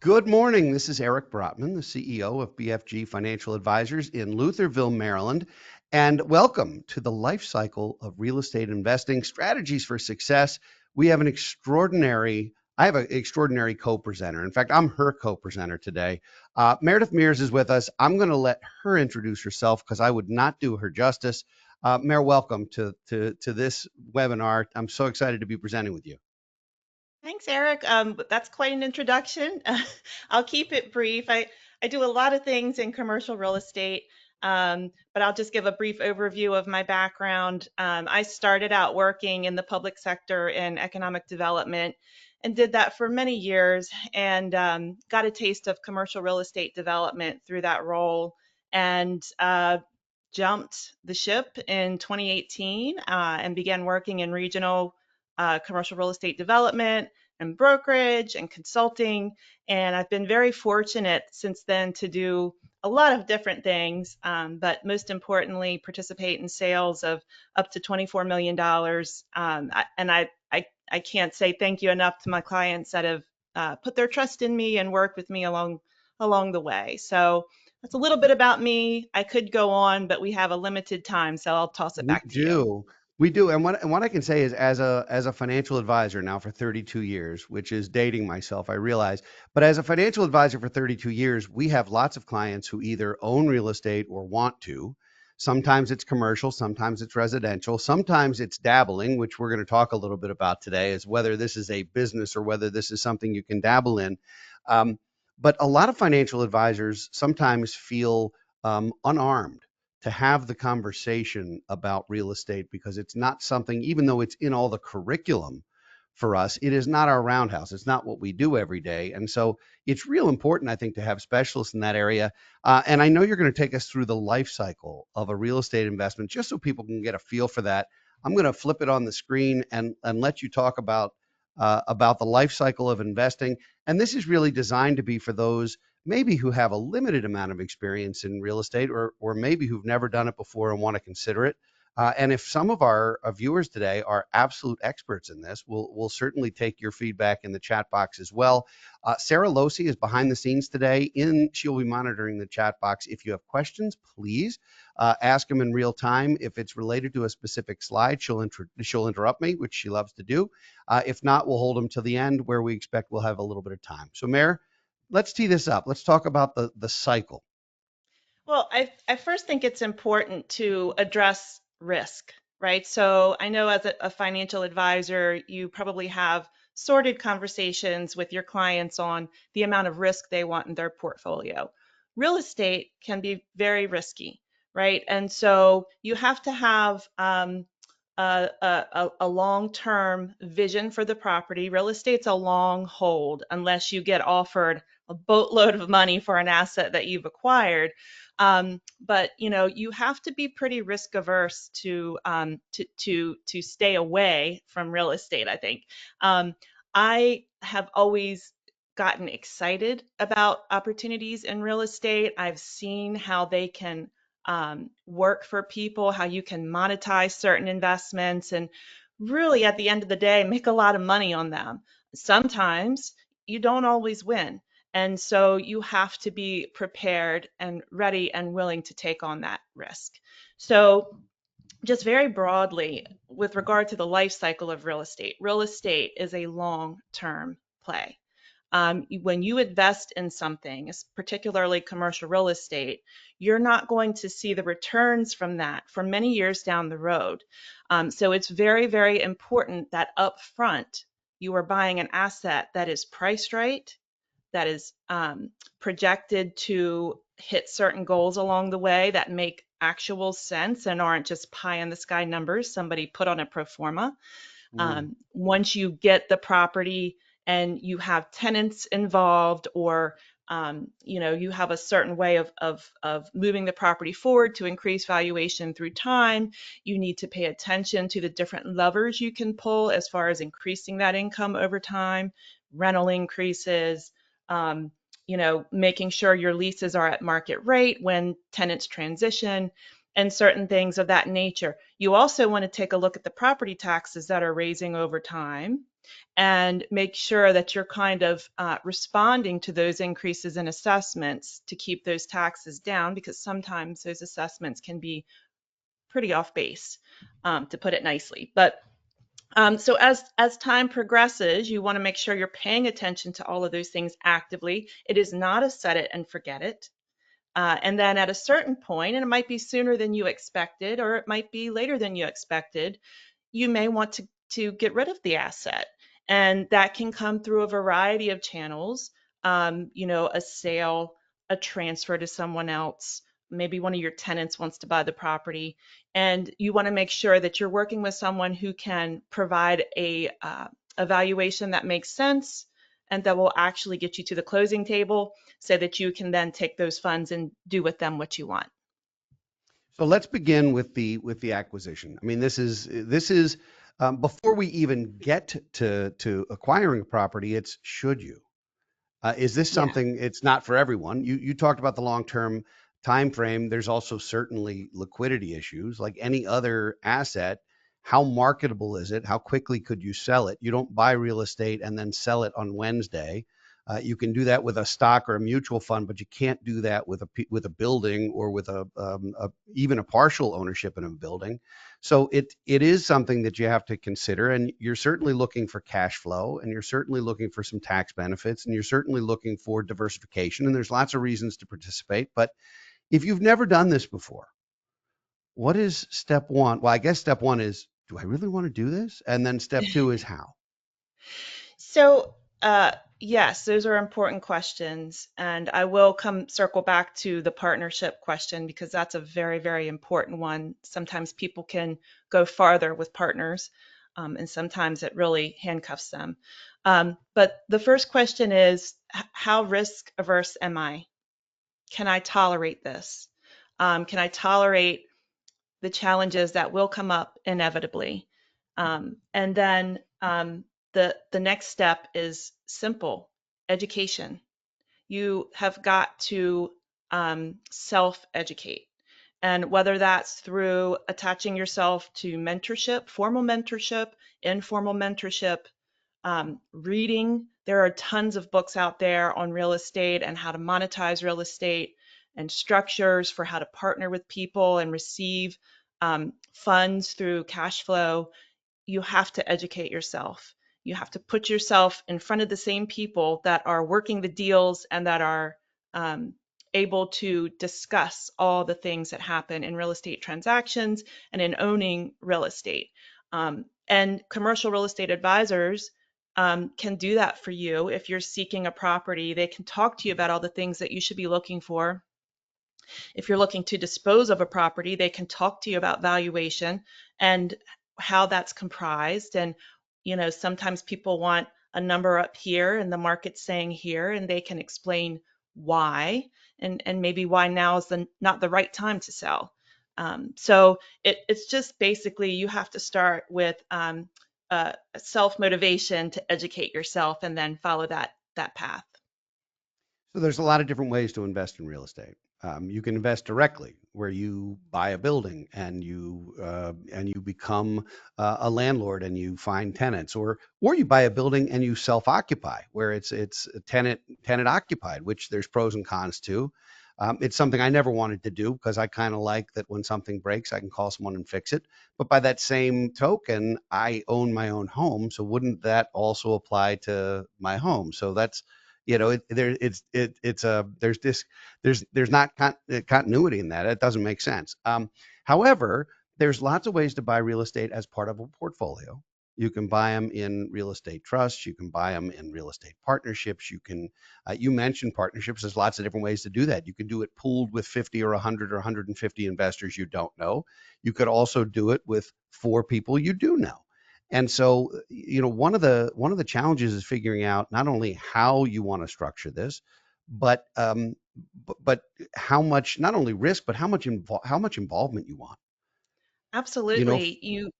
Good morning. This is Eric Brotman, the CEO of BFG Financial Advisors in Lutherville, Maryland. And welcome to the Lifecycle of Real Estate Investing Strategies for Success. I have an extraordinary co-presenter. In fact, I'm her co-presenter today. Meredith Mears is with us. I'm going to let her introduce herself because I would not do her justice. Mer, welcome to this webinar. I'm so excited to be presenting with you. Thanks, Eric. That's quite an introduction. I'll keep it brief. I do a lot of things in commercial real estate, but I'll just give a brief overview of my background. I started out working in the public sector in economic development and did that for many years and got a taste of commercial real estate development through that role and jumped the ship in 2018 and began working in regional commercial real estate development and brokerage and consulting. And I've been very fortunate since then to do a lot of different things, but most importantly, participate in sales of up to $24 million. I can't say thank you enough to my clients that have put their trust in me and worked with me along the way. So that's a little bit about me. I could go on, but we have a limited time, so I'll toss it We back to you. do. We do. And what I can say is as a financial advisor now for 32 years, which is dating myself, I realize, but as a financial advisor for 32 years, we have lots of clients who either own real estate or want to. Sometimes it's commercial, sometimes it's residential, sometimes it's dabbling, which we're going to talk a little bit about today, is whether this is a business or whether this is something you can dabble in. Um, but a lot of financial advisors sometimes feel unarmed to have the conversation about real estate because it's not something, even though it's in all the curriculum for us, it is not our roundhouse. It's not what we do every day. And so it's real important, I think, to have specialists in that area. And I know you're going to take us through the life cycle of a real estate investment just so people can get a feel for that. I'm going to flip it on the screen and let you talk about the life cycle of investing. And this is really designed to be for those maybe who have a limited amount of experience in real estate or maybe who've never done it before and want to consider it. And if some of our viewers today are absolute experts in this, we'll certainly take your feedback in the chat box as well. Sarah Losi is behind the scenes today. She'll be monitoring the chat box. If you have questions, please ask them in real time. If it's related to a specific slide, she'll interrupt me, which she loves to do. If not, we'll hold them to the end where we expect we'll have a little bit of time. So, Mayor, let's tee this up. Let's talk about the cycle. Well, I first think it's important to address risk, right? So I know as a financial advisor, you probably have sorted conversations with your clients on the amount of risk they want in their portfolio. Real estate can be very risky, right? And so you have to have a long-term vision for the property. Real estate's a long hold unless you get offered a boatload of money for an asset that you've acquired. But you have to be pretty risk averse to stay away from real estate, I think. I have always gotten excited about opportunities in real estate. I've seen how they can work for people, how you can monetize certain investments, and really at the end of the day, make a lot of money on them. Sometimes you don't always win. And so you have to be prepared and ready and willing to take on that risk. So, just very broadly, with regard to the life cycle of real estate is a long term play. When you invest in something, particularly commercial real estate, you're not going to see the returns from that for many years down the road. So it's very, very important that upfront you are buying an asset that is priced right, that is projected to hit certain goals along the way that make actual sense and aren't just pie in the sky numbers somebody put on a pro forma. Mm. Once you get the property and you have tenants involved or you have a certain way of moving the property forward to increase valuation through time. You need to pay attention to the different levers you can pull as far as increasing that income over time, rental increases, making sure your leases are at market rate when tenants transition. and certain things of that nature. You also want to take a look at the property taxes that are raising over time and make sure that you're kind of responding to those increases in assessments to keep those taxes down, because sometimes those assessments can be pretty off base, to put it nicely. But so as time progresses, you want to make sure you're paying attention to all of those things actively. It is not a set it and forget it. And then at a certain point, and it might be sooner than you expected, or it might be later than you expected, you may want to get rid of the asset. And that can come through a variety of channels, a sale, a transfer to someone else. Maybe one of your tenants wants to buy the property. And you want to make sure that you're working with someone who can provide a evaluation that makes sense and that will actually get you to the closing table so that you can then take those funds and do with them what you want. So let's begin with the acquisition. I mean, this is before we even get to acquiring a property. It's should you? Is this Yeah. something? It's not for everyone. You talked about the long term time frame. There's also certainly liquidity issues, like any other asset. How marketable is it? How quickly could you sell it? You don't buy real estate and then sell it on Wednesday. You can do that with a stock or a mutual fund, but you can't do that with a building or with even a partial ownership in a building. So it is something that you have to consider, and you're certainly looking for cash flow, and you're certainly looking for some tax benefits, and you're certainly looking for diversification. And there's lots of reasons to participate. But if you've never done this before, what is step one? Well, I guess step one is, do I really want to do this? And then step two is how. So, yes, those are important questions. And I will come circle back to the partnership question because that's a very, very important one. Sometimes people can go farther with partners, and sometimes it really handcuffs them. But the first question is, how risk averse am I? Can I tolerate this? Can I tolerate the challenges that will come up inevitably? And then the next step is simple: education. You have got to self-educate. And whether that's through attaching yourself to mentorship, formal mentorship, informal mentorship, reading. There are tons of books out there on real estate and how to monetize real estate and structures for how to partner with people and receive funds through cash flow. You have to educate yourself. You have to put yourself in front of the same people that are working the deals and that are able to discuss all the things that happen in real estate transactions and in owning real estate. And commercial real estate advisors can do that for you. If you're seeking a property, they can talk to you about all the things that you should be looking for. If you're looking to dispose of a property, they can talk to you about valuation and how that's comprised. And, sometimes people want a number up here and the market's saying here, and they can explain why and maybe why now is not the right time to sell. So it's just basically you have to start with self-motivation to educate yourself and then follow that path. So there's a lot of different ways to invest in real estate. You can invest directly, where you buy a building and you become a landlord and you find tenants, or you buy a building and you self-occupy, where it's a tenant occupied, which there's pros and cons to. It's something I never wanted to do because I kind of like that when something breaks, I can call someone and fix it. But by that same token, I own my own home, so wouldn't that also apply to my home? So that's it's a there's not continuity in that. It doesn't make sense. However, there's lots of ways to buy real estate as part of a portfolio. You can buy them in real estate trusts. You can buy them in real estate partnerships. You mentioned partnerships. There's lots of different ways to do that. You can do it pooled with 50 or 100 or 150 investors you don't know. You could also do it with 4 people you do know. And so, one of the challenges is figuring out not only how you want to structure this, but but how much, not only risk, but how much involvement you want. You know, Absolutely.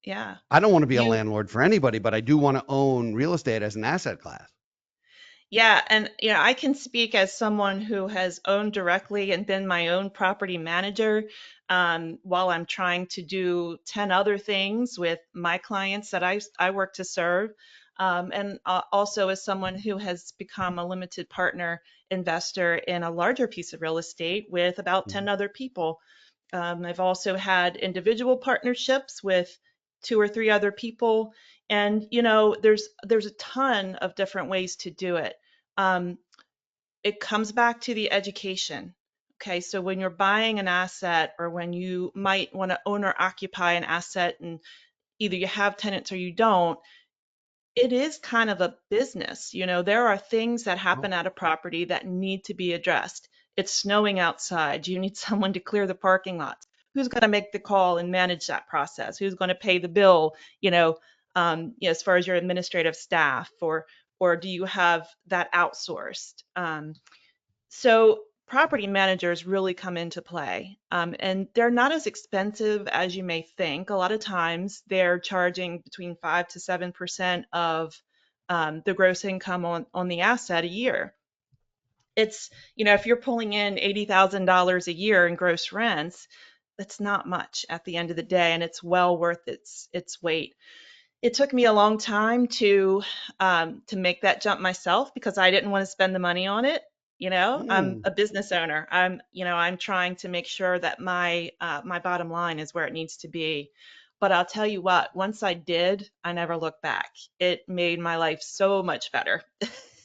Yeah. I don't want to be a You landlord for anybody, but I do want to own real estate as an asset class. Yeah, and I can speak as someone who has owned directly and been my own property manager, while I'm trying to do 10 other things with my clients that I work to serve. And also as someone who has become a limited partner investor in a larger piece of real estate with about 10 other people. I've also had individual partnerships with two or three other people. And there's a ton of different ways to do it. um, it comes back to the education. Okay, so when you're buying an asset, or when you might want to own or occupy an asset, and either you have tenants or you don't, it is kind of a business. There are things that Oh, happen at a property that need to be addressed. It's snowing outside. You need someone to clear the parking lots. Who's going to make the call and manage that process? Who's going to pay the bill? As far as your administrative staff, or do you have that outsourced? So property managers really come into play, and they're not as expensive as you may think. A lot of times they're charging between 5 to 7% of the gross income on the asset a year. It's, if you're pulling in $80,000 a year in gross rents, that's not much at the end of the day, and it's well worth its weight. It took me a long time to make that jump myself, because I didn't want to spend the money on it. I'm mm. a business owner. I'm trying to make sure that my bottom line is where it needs to be. But I'll tell you what, once I did, I never looked back. It made my life so much better.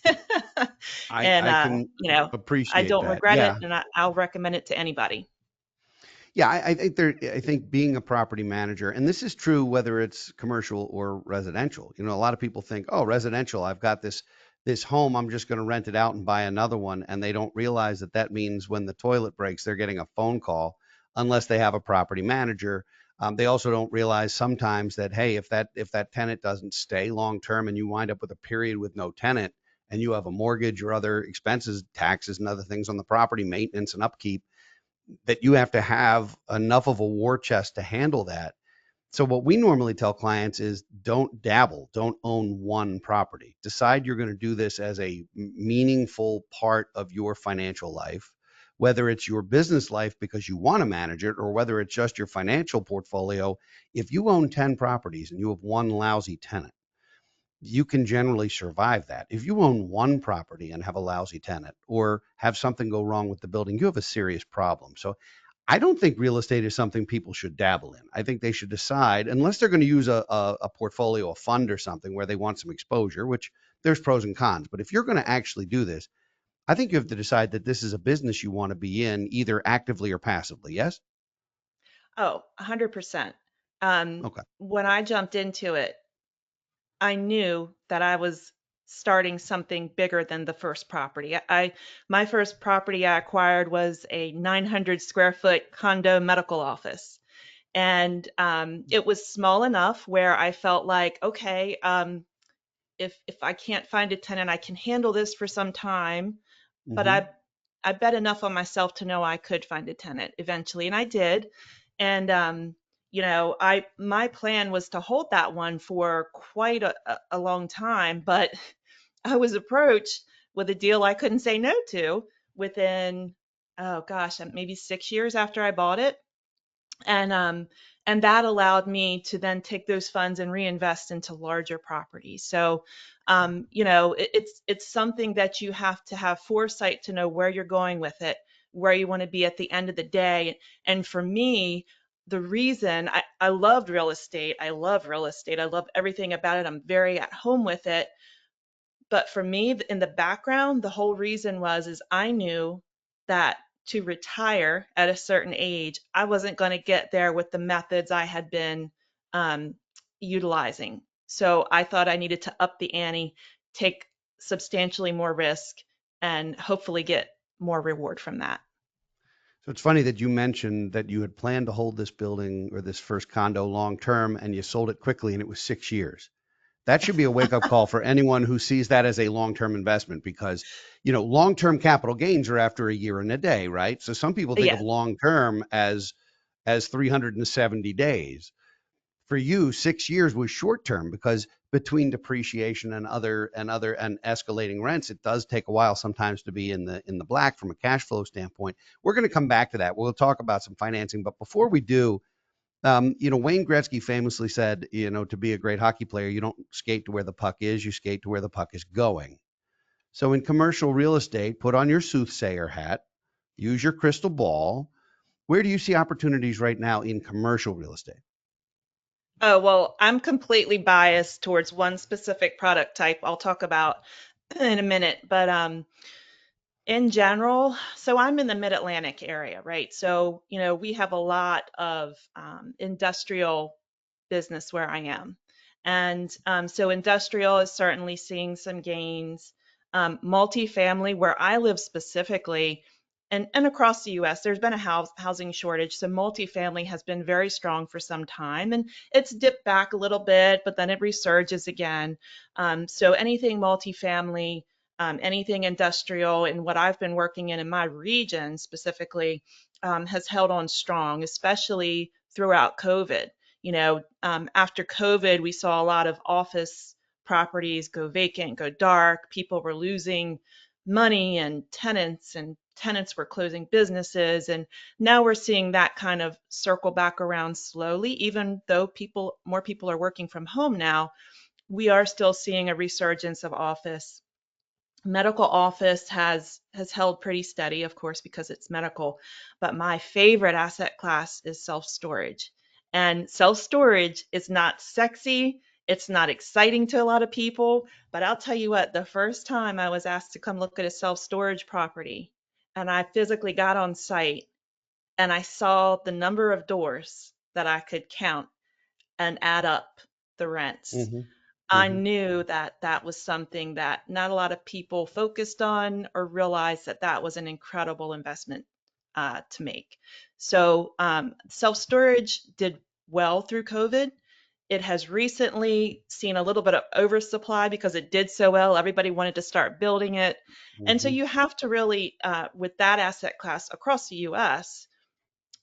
And I can I appreciate don't that. regret it, Yeah. and I'll recommend it to anybody. Yeah, I think being a property manager, and this is true whether it's commercial or residential. A lot of people think, oh, residential, I've got this home, I'm just going to rent it out and buy another one, and they don't realize that that means when the toilet breaks, they're getting a phone call unless they have a property manager. They also don't realize sometimes that, hey, if that tenant doesn't stay long term and you wind up with a period with no tenant, and you have a mortgage or other expenses, taxes and other things on the property, maintenance and upkeep, that you have to have enough of a war chest to handle that. So what we normally tell clients is don't dabble, don't own one property. Decide you're going to do this as a meaningful part of your financial life, whether it's your business life because you want to manage it, or whether it's just your financial portfolio. If you own 10 properties and you have one lousy tenant, you can generally survive that. If you own one property and have a lousy tenant, or have something go wrong with the building, you have a serious problem. So I don't think real estate is something people should dabble in. I think they should decide, unless they're going to use a portfolio, a fund or something where they want some exposure, which there's pros and cons. But if you're going to actually do this, I think you have to decide that this is a business you want to be in, either actively or passively. Yes? Oh, 100%. Okay. When I jumped into it, I knew that I was starting something bigger than the first property. My first property I acquired was a 900 square foot condo medical office. And it was small enough where I felt like, okay, if I can't find a tenant, I can handle this for some time. But Hmm. I bet enough on myself to know I could find a tenant eventually, and I did. And I my plan was to hold that one for quite a long time, but I was approached with a deal I couldn't say no to within, oh gosh, maybe 6 years after I bought it. And that allowed me to then take those funds and reinvest into larger properties. So it's something that you have to have foresight to know where you're going with it, where you want to be at the end of the day. And for me, the reason I loved real estate, I love real estate, I love everything about it, I'm very at home with it. But for me, in the background, the whole reason is I knew that to retire at a certain age, I wasn't going to get there with the methods I had been um, utilizing. So I thought I needed to up the ante, take substantially more risk, and hopefully get more reward from that. So it's funny that you mentioned that you had planned to hold this building or this first condo long term, and you sold it quickly, and it was 6 years. That should be a wake up call for anyone who sees that as a long term investment, because, long term capital gains are after a year and a day, right? So some people think Yeah. of long term as 370 days. For you, 6 years was short term because between depreciation and and escalating rents, it does take a while sometimes to be in the black from a cash flow standpoint. We're going to come back to that. We'll talk about some financing, but before we do, Wayne Gretzky famously said, to be a great hockey player, you don't skate to where the puck is, you skate to where the puck is going. So in commercial real estate, put on your soothsayer hat, use your crystal ball. Where do you see opportunities right now in commercial real estate? Oh, well, I'm completely biased towards one specific product type I'll talk about in a minute, but in general, so I'm in the Mid-Atlantic area, right? So, we have a lot of industrial business where I am. And so industrial is certainly seeing some gains. Multifamily, where I live specifically, and across the US, there's been a housing shortage. So multifamily has been very strong for some time, and it's dipped back a little bit, but then it resurges again. So anything multifamily, anything industrial, and what I've been working in my region specifically has held on strong, especially throughout COVID. After COVID, we saw a lot of office properties go vacant, go dark. People were losing money and tenants were closing businesses. And now we're seeing that kind of circle back around slowly, even though more people are working from home now. We are still seeing a resurgence of office. Medical office has held pretty steady, of course, because it's medical. But my favorite asset class is self-storage. And self-storage is not sexy. It's not exciting to a lot of people. But I'll tell you what, the first time I was asked to come look at a self-storage property, and I physically got on site and I saw the number of doors that I could count and add up the rents, Mm-hmm. I Mm-hmm. knew that that was something that not a lot of people focused on or realized that that was an incredible investment to make. So self-storage did well through COVID. It has recently seen a little bit of oversupply because it did so well. Everybody wanted to start building it. And so Mm-hmm. you have to really, with that asset class across the US,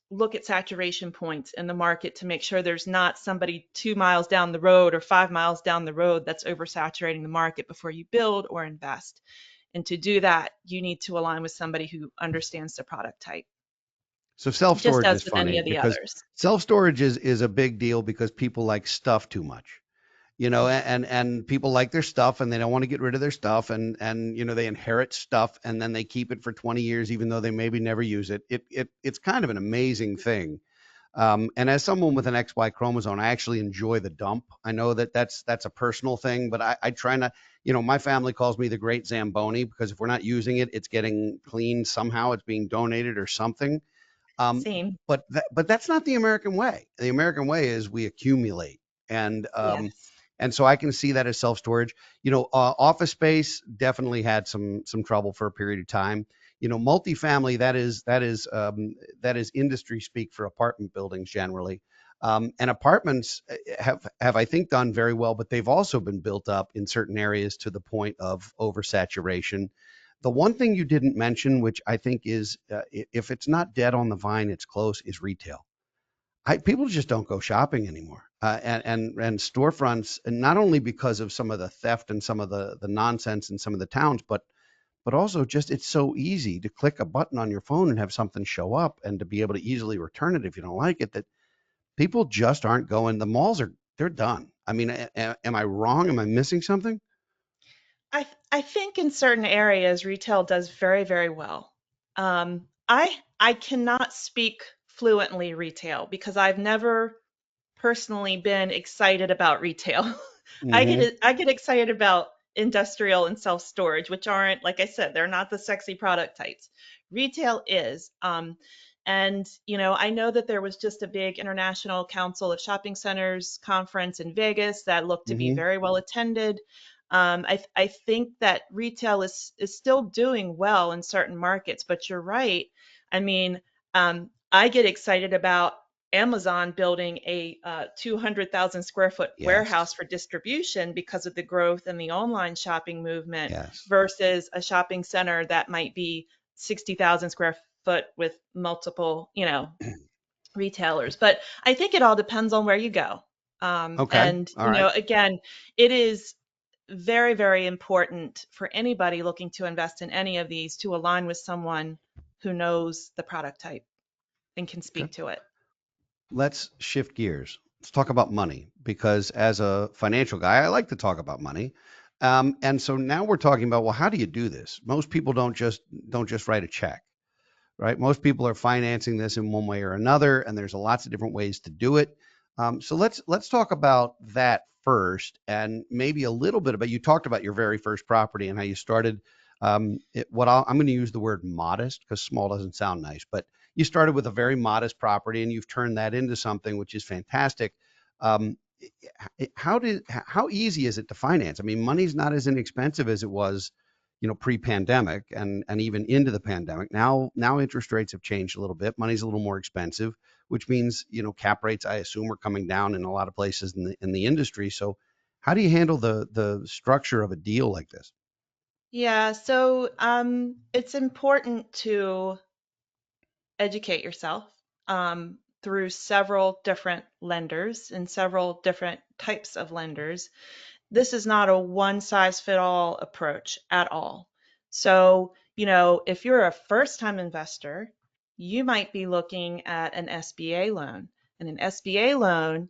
look at saturation points in the market to make sure there's not somebody 2 miles down the road or 5 miles down the road that's oversaturating the market before you build or invest. And to do that, you need to align with somebody who understands the product type, So just self-storage as is with any funny of the because others. self-storage is a big deal because people like stuff too much. And people like their stuff and they don't want to get rid of their stuff and they inherit stuff and then they keep it for 20 years even though they maybe never use it. It's kind of an amazing thing. And as someone with an XY chromosome, I actually enjoy the dump. I know that that's a personal thing, but I try not. My family calls me the Great Zamboni because if we're not using it, it's getting cleaned somehow. It's being donated or something. Um, Same. but that's not the American way. The American way is we accumulate, and um, Yes. and so I can see that as self storage. Office space definitely had some trouble for a period of time. Multifamily, that is industry speak for apartment buildings generally. And apartments have I think done very well, but they've also been built up in certain areas to the point of oversaturation. The one thing you didn't mention, which I think is, if it's not dead on the vine, it's close, is retail. People just don't go shopping anymore, and storefronts, and not only because of some of the theft and some of the nonsense in some of the towns, but also just it's so easy to click a button on your phone and have something show up, and to be able to easily return it if you don't like it. That people just aren't going. The malls they're done. I mean, am I wrong? Am I missing something? I think in certain areas retail does very, very well. I cannot speak fluently retail because I've never personally been excited about retail. Hmm. I get excited about industrial and self storage, which aren't, like I said, they're not the sexy product types. Retail is. And I know that there was just a big International Council of Shopping Centers conference in Vegas that looked to be Hmm. very well attended. I think that retail is still doing well in certain markets, but you're right. I mean, I get excited about Amazon building a 200,000 square foot Yes. warehouse for distribution because of the growth in the online shopping movement Yes. versus a shopping center that might be 60,000 square foot with multiple, retailers. But I think it all depends on where you go. Okay. And, All right. again, it is very, very important for anybody looking to invest in any of these to align with someone who knows the product type and can Okay. speak to it. Let's shift gears. Let's talk about money because as a financial guy, I like to talk about money. And so now we're talking about, well, how do you do this? Most people don't just write a check, right? Most people are financing this in one way or another, and there's lots of different ways to do it. So let's talk about that first, and maybe a little bit about, you talked about your very first property and how you started. I'm going to use the word modest because small doesn't sound nice, but you started with a very modest property and you've turned that into something which is fantastic. Um, how easy is it to finance? I mean, money's not as inexpensive as it was, pre-pandemic and even into the pandemic. Now interest rates have changed a little bit. Money's a little more expensive, which means, cap rates, I assume, are coming down in a lot of places in the industry. So how do you handle the structure of a deal like this? Yeah, so it's important to educate yourself through several different lenders and several different types of lenders. This is not a one size fit all approach at all. So, if you're a first time investor, you might be looking at an SBA loan. And an SBA loan,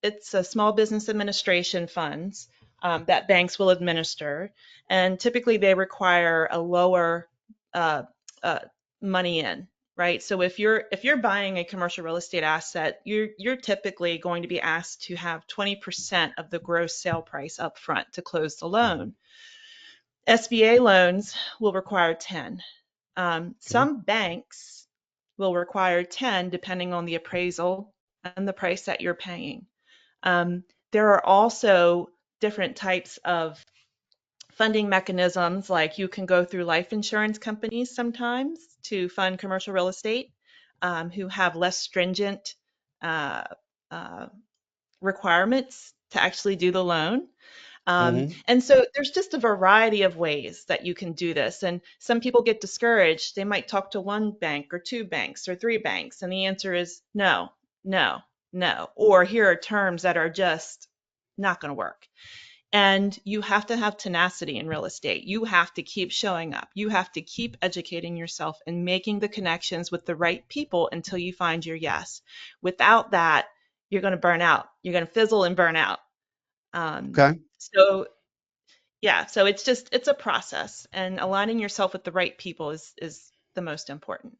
it's a small business administration funds that banks will administer, and typically they require a lower uh, uh, money in, right? So if you're buying a commercial real estate asset, you're typically going to be asked to have 20% of the gross sale price up front to close the Mhm. loan. SBA loans will require 10. Okay. Some banks will require 10 depending on the appraisal and the price that you're paying. Um, there are also different types of funding mechanisms, like you can go through life insurance companies sometimes to fund commercial real estate, who have less stringent uh, uh, requirements to actually do the loan. Hmm. And so there's just a variety of ways that you can do this. And some people get discouraged. They might talk to one bank or two banks or three banks, and the answer is no, no, no. Or here are terms that are just not going to work. And you have to have tenacity in real estate. You have to keep showing up. You have to keep educating yourself and making the connections with the right people until you find your yes. Without that, you're going to burn out. You're going to fizzle and burn out. Um, Okay. so yeah, so it's a process, and aligning yourself with the right people is the most important.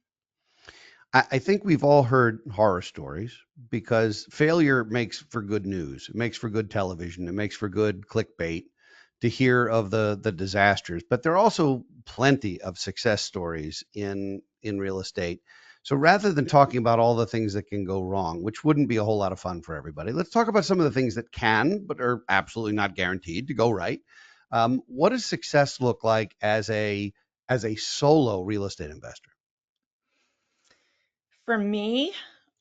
I think we've all heard horror stories because failure makes for good news. It makes for good television. It makes for good clickbait to hear of the disasters. But there are also plenty of success stories in real estate. So rather than talking about all the things that can go wrong, which wouldn't be a whole lot of fun for everybody, let's talk about some of the things that can, but are absolutely not guaranteed to go right. What does success look like as a solo real estate investor? For me,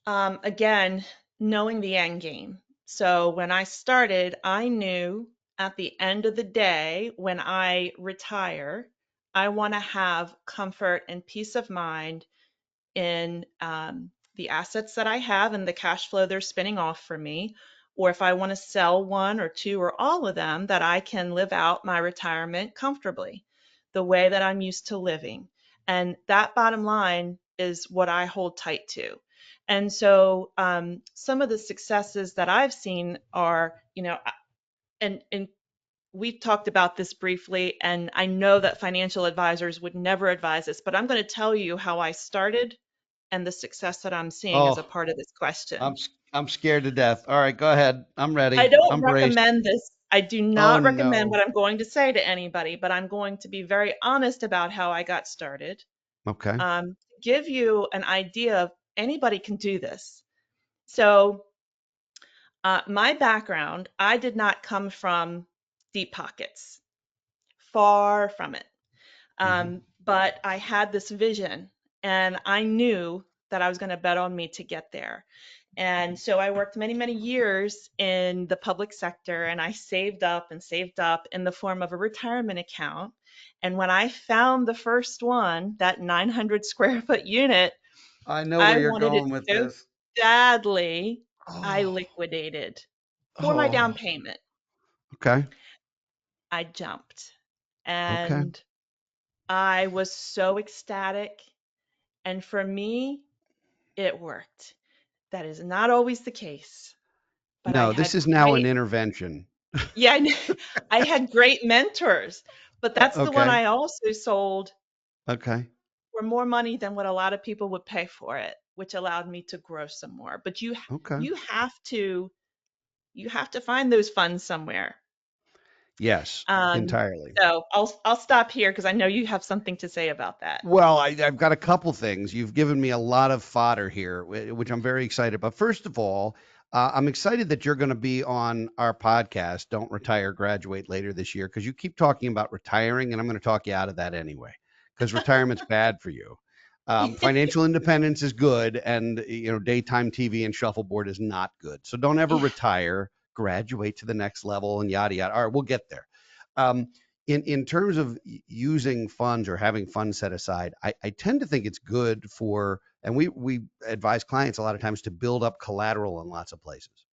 again, knowing the end game. So when I started, I knew at the end of the day, when I retire, I want to have comfort and peace of mind in the assets that I have and the cash flow they're spinning off for me, or if I want to sell one or two or all of them, that I can live out my retirement comfortably, the way that I'm used to living. And that bottom line is what I hold tight to. And so some of the successes that I've seen are, and we've talked about this briefly, and I know that financial advisors would never advise this, but I'm going to tell you how I started and the success that I'm seeing as a Oh, part of this question. I'm scared to death. All right, go ahead. I'm I ready. don't I'm braced. recommend this. I do Oh not recommend no. what I'm going to say to anybody, but I'm going to be very honest about how I got started. Okay. Give you an idea of anybody can do this. So, my background, I did not come from deep pockets, far from it. Hmm. But I had this vision, and I knew that I was going to bet on me to get there. And so I worked many, many years in the public sector, and I saved up in the form of a retirement account. And when I found the first one, that 900 square foot unit, I know I where you're wanted it going with so this. badly, I Oh, liquidated. for my Oh, down payment. okay. I jumped Okay. and I was so ecstatic. And for me, it worked. That is not always the case, but I No, this had is now an great, intervention. yeah, I had great mentors. But that's the one Okay. I also sold Okay. for more money than what a lot of people would pay for it, which allowed me to grow some more. But Okay. you have to you have to find those funds somewhere. Yes, Um, entirely. so I'll stop here because I know you have something to say about that. Well, I've got a couple things. You've given me a lot of fodder here, which I'm very excited about. First of all, I'm excited that you're going to be on our podcast, Don't Retire, Graduate, later this year, because you keep talking about retiring, and I'm going to talk you out of that anyway, because retirement's bad for you. Financial independence is good, and daytime TV and shuffleboard is not good. So don't ever Yeah. retire. Graduate to the next level, and yada yada. All right, we'll get there. Um, in terms of using funds or having funds set aside, I tend to think it's good for, and we advise clients a lot of times to build up collateral in lots of places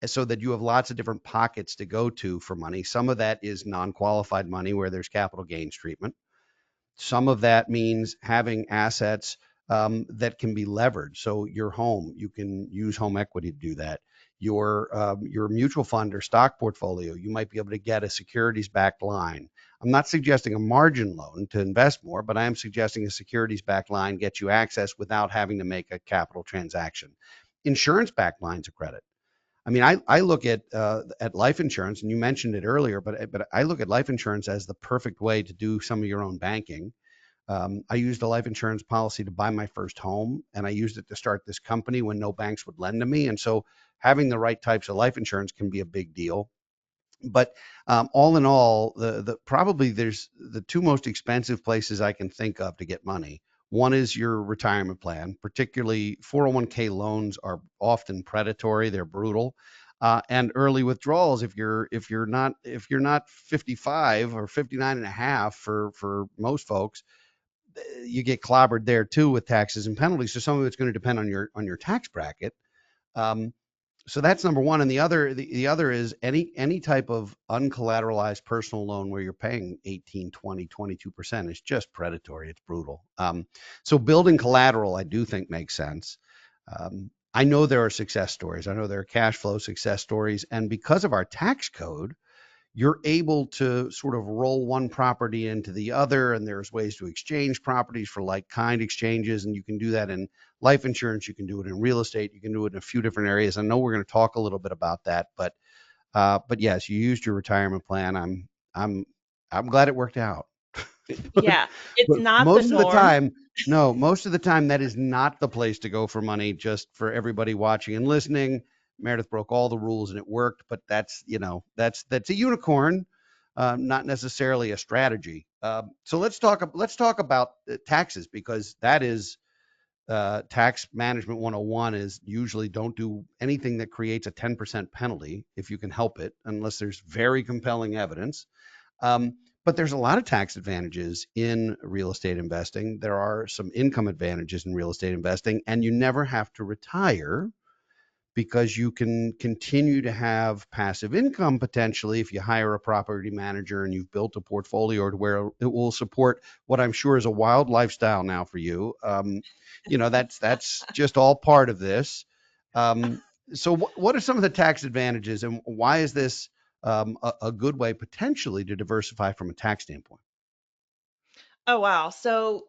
so that you have lots of different pockets to go to for money. Some of that is non-qualified money where there's capital gains treatment. Some of that means having assets that can be leveraged. So your home, you can use home equity to do that. Your mutual fund or stock portfolio, you might be able to get a securities-backed line. I'm not suggesting a margin loan to invest more, but I am suggesting a securities-backed line gets you access without having to make a capital transaction. Insurance-backed lines of credit. I mean, I look at life insurance, and you mentioned it earlier, but I look at life insurance as the perfect way to do some of your own banking. I used a life insurance policy to buy my first home, and I used it to start this company when no banks would lend to me. And so, having the right types of life insurance can be a big deal. But all in all, the probably there's the two most expensive places I can think of to get money. One is your retirement plan, particularly 401k loans are often predatory, they're brutal. And early withdrawals, if you're not 55 or 59 and a half for most folks, you get clobbered there too with taxes and penalties. So some of it's going to depend on your tax bracket. Um, so that's number one. And the other is any type of uncollateralized personal loan where you're paying 18, 20, 22% is just predatory. It's brutal. So building collateral, I do think makes sense. I know there are success stories. I know there are cash flow success stories. And because of our tax code, you're able to sort of roll one property into the other, and there's ways to exchange properties for like kind exchanges, and you can do that in life insurance, you can do it in real estate, you can do it in a few different areas. I know we're going to talk a little bit about that, but yes, you used your retirement plan. I'm glad it worked out. but, Yeah, it's but not the most of the norm. time, no, most of the time that is not the place to go for money. Just for everybody watching and listening, Meredith broke all the rules and it worked, but that's a unicorn, not necessarily a strategy. So let's talk about taxes, because that is tax management 101 is usually don't do anything that creates a 10% penalty if you can help it, unless there's very compelling evidence. But there's a lot of tax advantages in real estate investing. There are some income advantages in real estate investing, and you never have to retire because you can continue to have passive income potentially if you hire a property manager and you've built a portfolio to where it will support what I'm sure is a wild lifestyle now for you. That's just all part of this. So what are some of the tax advantages, and why is this a good way potentially to diversify from a tax standpoint? Oh wow. So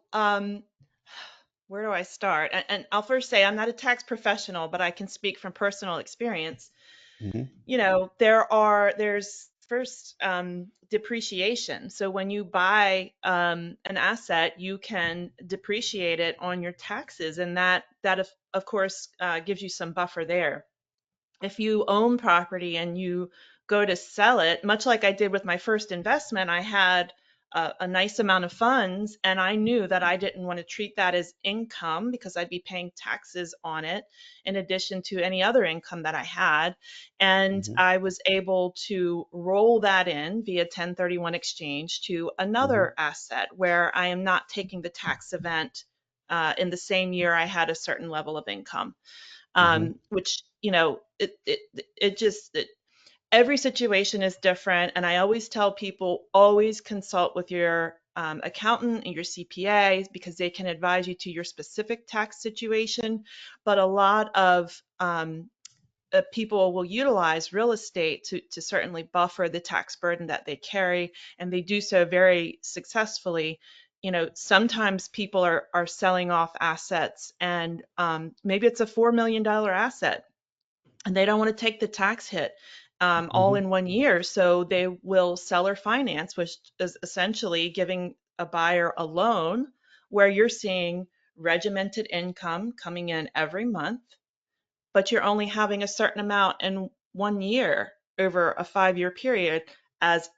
where do I start? And I'll first say I'm not a tax professional, but I can speak from personal experience. Hmm. There's first depreciation. So when you buy an asset, you can depreciate it on your taxes, and that of course gives you some buffer there. If you own property and you go to sell it, much like I did with my first investment, I had a nice amount of funds, and I knew that I didn't want to treat that as income because I'd be paying taxes on it in addition to any other income that I had. And Hmm. I was able to roll that in via 1031 exchange to Hmm. another asset where I am not taking the tax event in the same year I had a certain level of income, Hmm. which it just Every situation is different. And I always tell people, always consult with your accountant and your CPA because they can advise you to your specific tax situation. But a lot of people will utilize real estate to certainly buffer the tax burden that they carry, and they do so very successfully. Sometimes people are selling off assets, and maybe it's a $4 million asset, and they don't want to take the tax hit all Mhm. in one year. So they will seller finance, which is essentially giving a buyer a loan where you're seeing regimented income coming in every month, but you're only having a certain amount in one year over a 5 year period as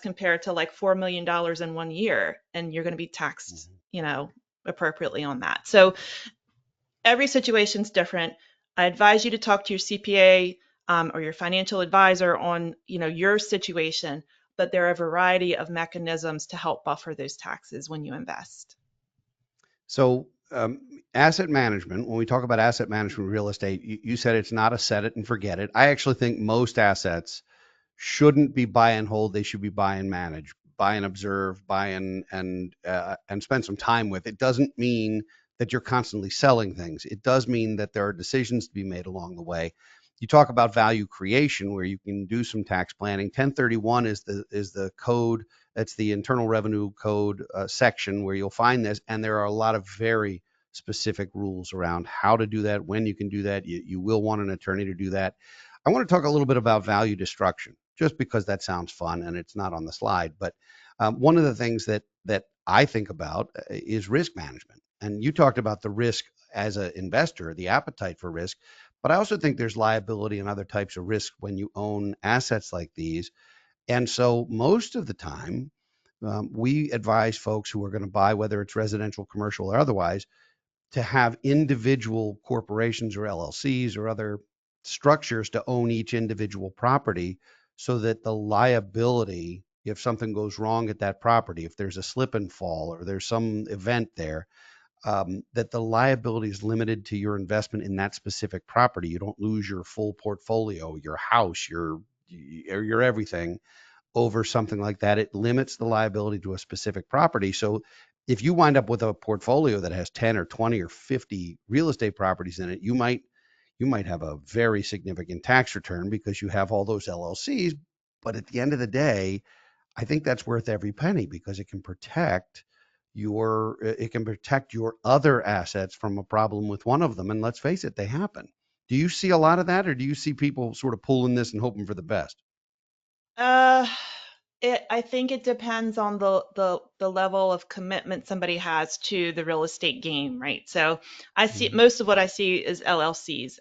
compared to like $4 million in one year, and you're going to be taxed, Mhm. appropriately on that. So every situation's different. I advise you to talk to your CPA or your financial advisor on, your situation, but there are a variety of mechanisms to help buffer those taxes when you invest. So, asset management, when we talk about asset management real estate, you said it's not a set it and forget it. I actually think most assets shouldn't be buy and hold. They should be buy and manage, buy and observe, buy and spend some time with. It doesn't mean that you're constantly selling things. It does mean that there are decisions to be made along the way. You talk about value creation where you can do some tax planning. 1031 is the code. That's the Internal Revenue Code section where you'll find this, and there are a lot of very specific rules around how to do that, when you can do that. You will want an attorney to do that. I want to talk a little bit about value destruction, just because that sounds fun and it's not on the slide. But one of the things that I think about is risk management. And you talked about the risk as an investor, the appetite for risk. But I also think there's liability and other types of risk when you own assets like these. And so most of the time, we advise folks who are going to buy, whether it's residential, commercial, or otherwise, to have individual corporations or LLCs or other structures to own each individual property so that the liability, if something goes wrong at that property, if there's a slip and fall or there's some event there, that the liability is limited to your investment in that specific property. You don't lose your full portfolio, your house, your everything over something like that. It limits the liability to a specific property. So if you wind up with a portfolio that has 10 or 20 or 50 real estate properties in it, you might have a very significant tax return because you have all those LLCs. But at the end of the day, I think that's worth every penny because it can protect your other assets from a problem with one of them. And let's face it, they happen. Do you see a lot of that, or do you see people sort of pulling this and hoping for the best? Uh, I think it depends on the level of commitment somebody has to the real estate game, right? So I see Mhm. most of what I see is LLCs.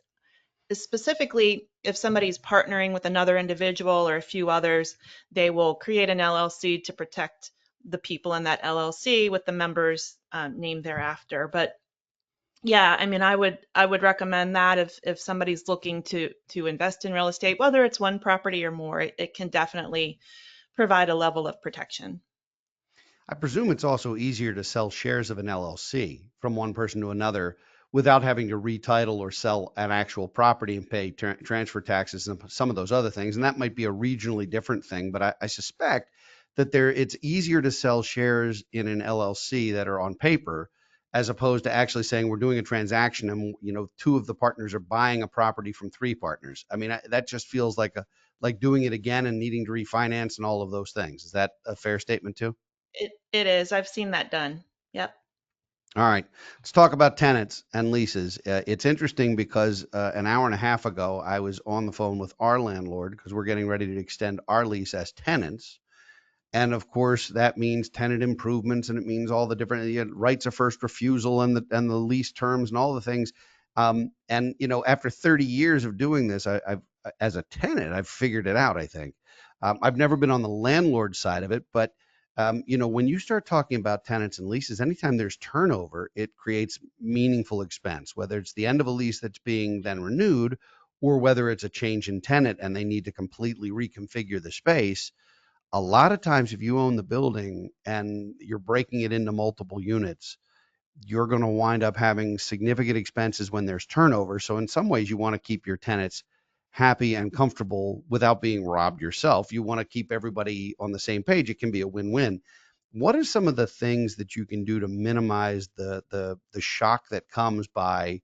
Specifically, if somebody's partnering with another individual or a few others, they will create an LLC to protect the people in that LLC with the members named thereafter. But yeah, I mean, I would recommend that if somebody's looking to invest in real estate, whether it's one property or more, it can definitely provide a level of protection. I presume it's also easier to sell shares of an LLC from one person to another without having to retitle or sell an actual property and pay transfer taxes and some of those other things. And that might be a regionally different thing, but I suspect that it's easier to sell shares in an LLC that are on paper as opposed to actually saying we're doing a transaction and two of the partners are buying a property from three partners. I mean, that just feels like doing it again and needing to refinance and all of those things. Is that a fair statement too? It is. I've seen that done. Yep. All right, let's talk about tenants and leases. It's interesting because an hour and a half ago, I was on the phone with our landlord because we're getting ready to extend our lease as tenants. And of course, that means tenant improvements, and it means all the different rights of first refusal and the lease terms and all the things. And after 30 years of doing this, I've as a tenant, I've figured it out. I think I've never been on the landlord side of it, but when you start talking about tenants and leases, anytime there's turnover, it creates meaningful expense. Whether it's the end of a lease that's being then renewed, or whether it's a change in tenant and they need to completely reconfigure the space. A lot of times, if you own the building and you're breaking it into multiple units, you're going to wind up having significant expenses when there's turnover. So in some ways, you want to keep your tenants happy and comfortable without being robbed yourself. You want to keep everybody on the same page. It can be a win-win. What are some of the things that you can do to minimize the shock that comes by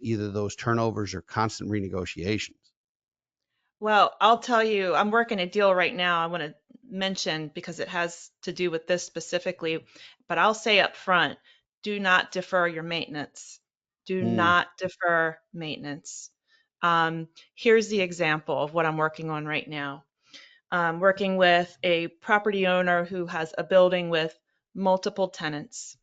either those turnovers or constant renegotiations? Well, I'll tell you, I'm working a deal right now I want to mention because it has to do with this specifically, but I'll say up front, do not defer your maintenance. Do Mm. not defer maintenance. Here's the example of what I'm working on right now. I'm working with a property owner who has a building with multiple tenants.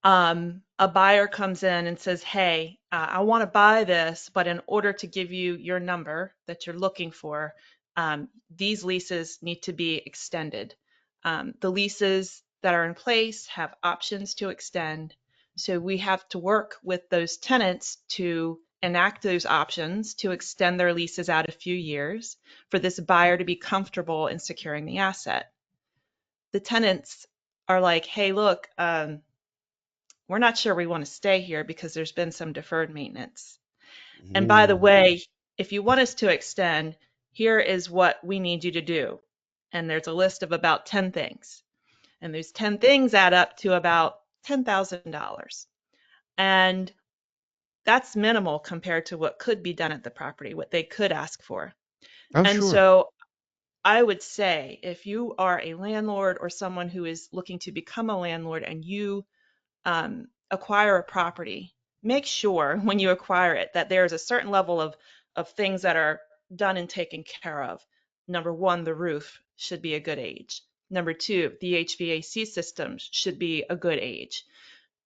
A buyer comes in and says, "Hey, I want to buy this, but in order to give you your number that you're looking for, these leases need to be extended. The leases that are in place have options to extend. So we have to work with those tenants to enact those options to extend their leases out a few years for this buyer to be comfortable in securing the asset." The tenants are like, "Hey, look, we're not sure we want to stay here because there's been some deferred maintenance. And by the Mm. way, if you want us to extend, here is what we need you to do." And there's a list of about 10 things. And those 10 things add up to about $10,000. And that's minimal compared to what could be done at the property, what they could ask for. Oh, And sure. so I would say if you are a landlord or someone who is looking to become a landlord and you acquire a property, make sure when you acquire it that there's a certain level of things that are done and taken care of. Number one, the roof should be a good age. Number two, the HVAC systems should be a good age.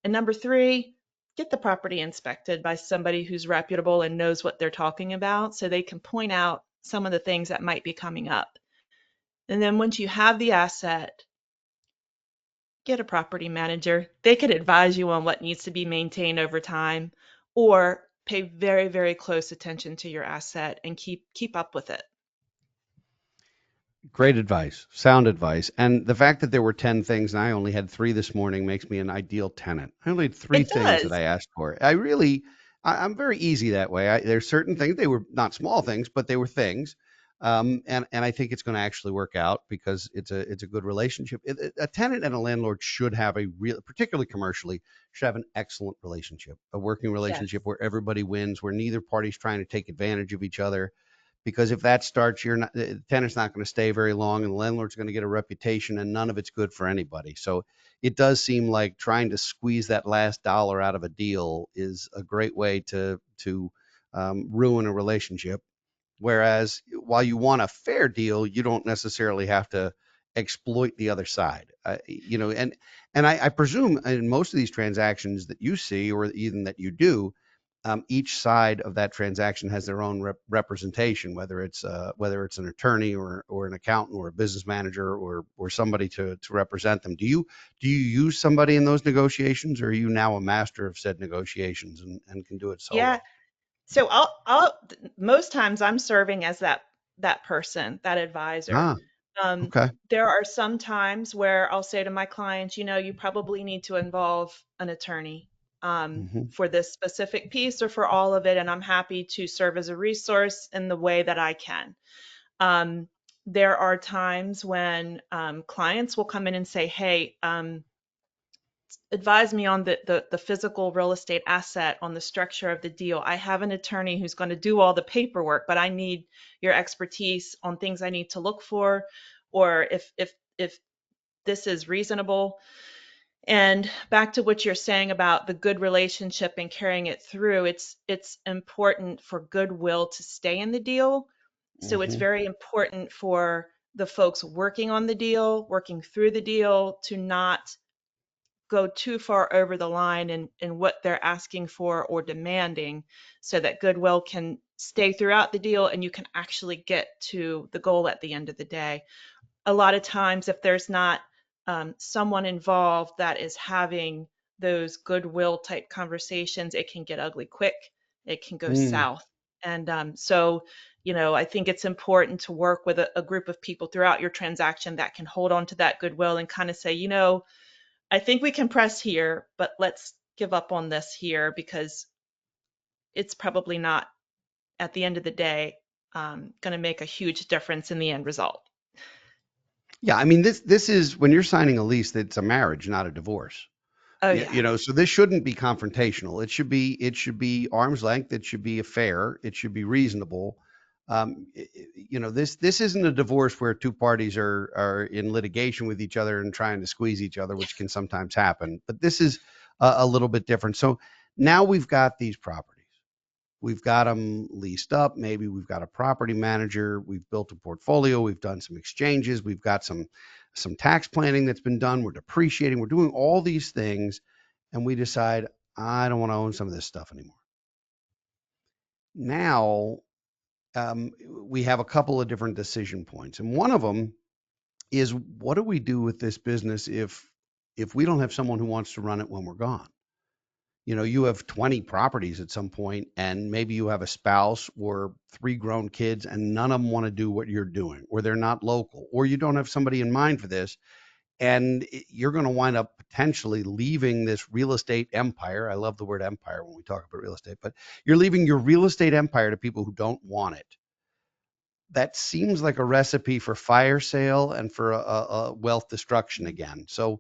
And number three, get the property inspected by somebody who's reputable and knows what they're talking about so they can point out some of the things that might be coming up. And then once you have the asset, get a property manager. They could advise you on what needs to be maintained over time or pay very, very close attention to your asset and keep up with it. Great advice, sound advice. And the fact that there were 10 things and I only had three this morning makes me an ideal tenant. I only had three It things that does. I asked for. I'm very easy that way. There's certain things, they were not small things, but they were things. And I think it's going to actually work out because it's a good relationship. A tenant and a landlord should have a real, particularly commercially, should have an excellent relationship, a working Yes. relationship where everybody wins, where neither party's trying to take advantage of each other, because if that starts, you're not the tenant's not going to stay very long, and the landlord's going to get a reputation, and none of it's good for anybody. So it does seem like trying to squeeze that last dollar out of a deal is a great way to ruin a relationship. Whereas while you want a fair deal, you don't necessarily have to exploit the other side. And I presume in most of these transactions that you see, or even that you do, each side of that transaction has their own representation, whether it's an attorney or an accountant or a business manager or somebody to represent them. Do you use somebody in those negotiations, or are you now a master of said negotiations and can do it Yeah. solo? So I'll most times I'm serving as that person, that advisor. Ah, okay. There are some times where I'll say to my clients, you probably need to involve an attorney Hmm. for this specific piece or for all of it, and I'm happy to serve as a resource in the way that I can. Um, there are times when clients will come in and say, "Hey, advise me on the physical real estate asset, on the structure of the deal. I have an attorney who's going to do all the paperwork, but I need your expertise on things I need to look for, or if this is reasonable." And back to what you're saying about the good relationship and carrying it through, it's important for goodwill to stay in the deal. So it's Hmm. very important for the folks working on the deal, working through the deal, to not go too far over the line in what they're asking for or demanding so that goodwill can stay throughout the deal and you can actually get to the goal at the end of the day. A lot of times, if there's not someone involved that is having those goodwill type conversations, it can get ugly quick. It can go Mm. south. And I think it's important to work with a group of people throughout your transaction that can hold on to that goodwill and kind of say, I think we can press here, but let's give up on this here because it's probably not at the end of the day, going to make a huge difference in the end result. Yeah, I mean, this is when you're signing a lease, that's a marriage, not a divorce. Oh Yeah, yeah. so this shouldn't be confrontational. It should be arm's length. It should be fair. It should be reasonable. This isn't a divorce where two parties are in litigation with each other and trying to squeeze each other, which can sometimes happen. But this is a little bit different. So now we've got these properties. We've got them leased up. Maybe we've got a property manager. We've built a portfolio. We've done some exchanges. We've got some tax planning that's been done. We're depreciating. We're doing all these things, and we decide I don't want to own some of this stuff anymore. Now we have a couple of different decision points, and one of them is what do we do with this business if we don't have someone who wants to run it when we're gone? You have 20 properties at some point, and maybe you have a spouse or three grown kids, and none of them want to do what you're doing, or they're not local, or you don't have somebody in mind for this. And you're going to wind up potentially leaving this real estate empire. I love the word empire when we talk about real estate, but you're leaving your real estate empire to people who don't want it. That seems like a recipe for fire sale and for a wealth destruction again. So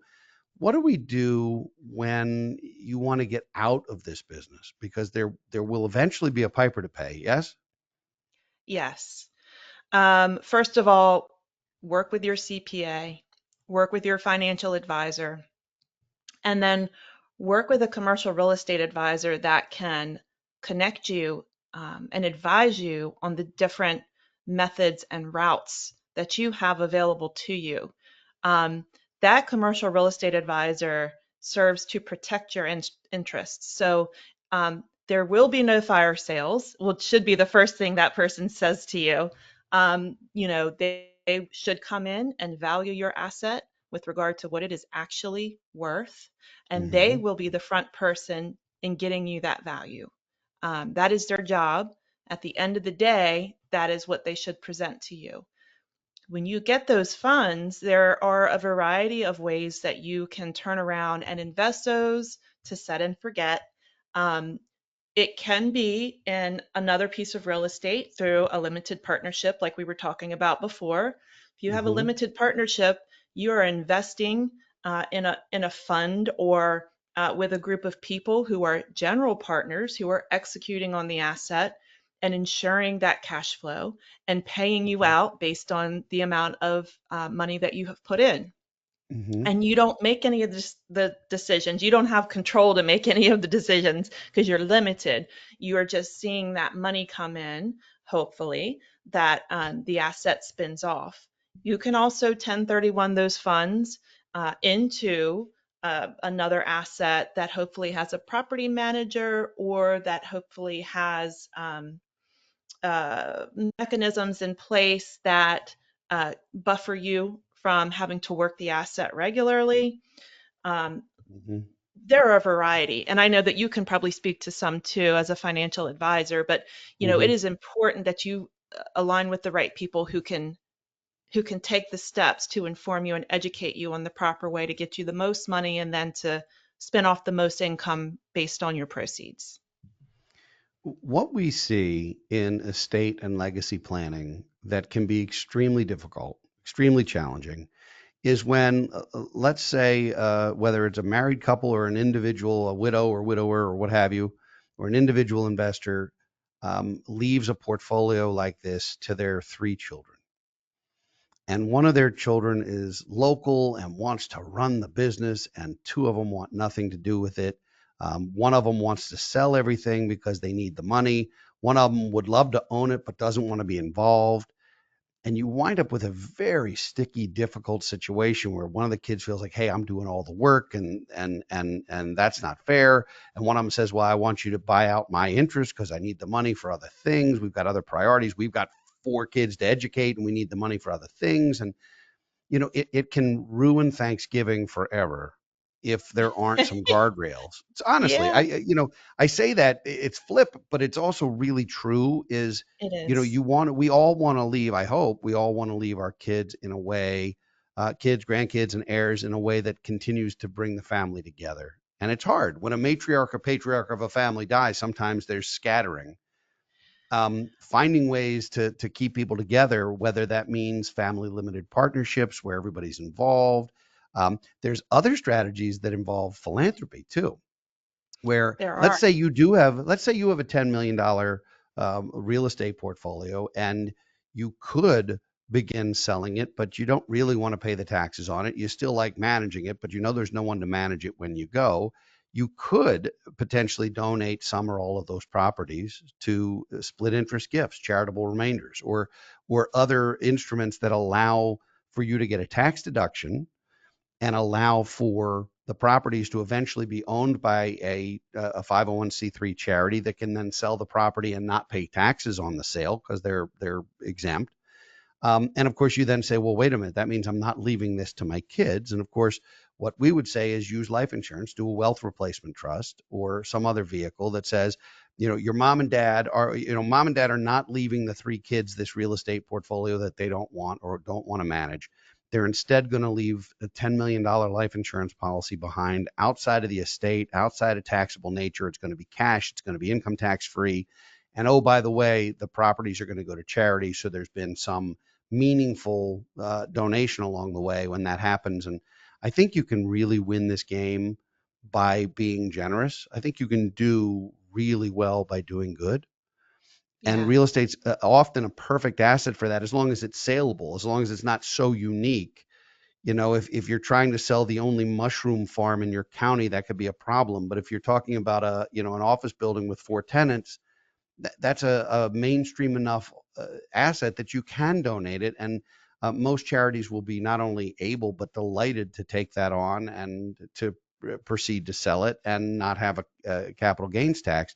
what do we do when you want to get out of this business? Because there will eventually be a piper to pay. Yes. Yes. First of all, work with your CPA, work with your financial advisor, and then work with a commercial real estate advisor that can connect you and advise you on the different methods and routes that you have available to you. Um, that commercial real estate advisor serves to protect your interests. So there will be no fire sales, which should be the first thing that person says to you. They should come in and value your asset with regard to what it is actually worth, and they Hmm. will be the front person in getting you that value. That is their job. At the end of the day, that is what they should present to you. When you get those funds, there are a variety of ways that you can turn around and invest those to set and forget. Um, it can be in another piece of real estate through a limited partnership, like we were talking about before. If you have a Hmm. limited partnership, you are investing in a fund or with a group of people who are general partners who are executing on the asset and ensuring that cash flow and paying you out based on the amount of money that you have put in. Hmm. And you don't make any of the decisions. You don't have control to make any of the decisions because you're limited. You are just seeing that money come in, hopefully, that the asset spins off. You can also 1031 those funds into another asset that hopefully has a property manager or that hopefully has uh, mechanisms in place that buffer you from having to work the asset regularly. Um, Hmm. there are a variety, and I know that you can probably speak to some too as a financial advisor. But it Hmm. is important that you align with the right people who can take the steps to inform you and educate you on the proper way to get you the most money and then to spin off the most income based on your proceeds. What we see in estate and legacy planning that can be extremely difficult, extremely challenging, is when, let's say, whether it's a married couple or an individual, a widow or widower or what have you, or an individual investor leaves a portfolio like this to their three children. And one of their children is local and wants to run the business, and two of them want nothing to do with it. One of them wants to sell everything because they need the money. One of them would love to own it but doesn't want to be involved. And you wind up with a very sticky, difficult situation where one of the kids feels like, "Hey, I'm doing all the work, and that's not fair." And one of them says, "Well, I want you to buy out my interest because I need the money for other things. We've got other priorities. We've got four kids to educate, and we need the money for other things." And it can ruin Thanksgiving forever if there aren't some guardrails. It's honestly, Yeah, I say that it's flip, but it's also really true is, it is. we all want to leave. I hope we all want to leave our kids in a way, kids, grandkids, and heirs in a way that continues to bring the family together. And it's hard when a matriarch or patriarch of a family dies. Sometimes there's scattering. finding ways to keep people together, whether that means family limited partnerships where everybody's involved. There's other strategies that involve philanthropy too, where There are. let's say you have a $10 million real estate portfolio, and you could begin selling it, but you don't really want to pay the taxes on it. You still like managing it, but you know there's no one to manage it when you go. You could potentially donate some or all of those properties to split interest gifts, charitable remainders, or other instruments that allow for you to get a tax deduction and allow for the properties to eventually be owned by a 501c3 charity that can then sell the property and not pay taxes on the sale because they're exempt. And of course, you then say, well, wait a minute, that means I'm not leaving this to my kids. And of course, what we would say is use life insurance, do a wealth replacement trust or some other vehicle that says, your mom and dad are not leaving the three kids this real estate portfolio that they don't want or don't want to manage. They're instead going to leave a $10 million life insurance policy behind outside of the estate, outside of taxable nature. It's going to be cash. It's going to be income tax free. And oh, by the way, the properties are going to go to charity. So there's been some meaningful donation along the way when that happens. And I think you can really win this game by being generous. I think you can do really well by doing good. And Yeah. real estate's often a perfect asset for that, as long as it's saleable, as long as it's not so unique. If you're trying to sell the only mushroom farm in your county, that could be a problem. But if you're talking about an office building with 4 tenants, that's a mainstream enough asset that you can donate it. And most charities will be not only able, but delighted to take that on and to proceed to sell it and not have a capital gains tax.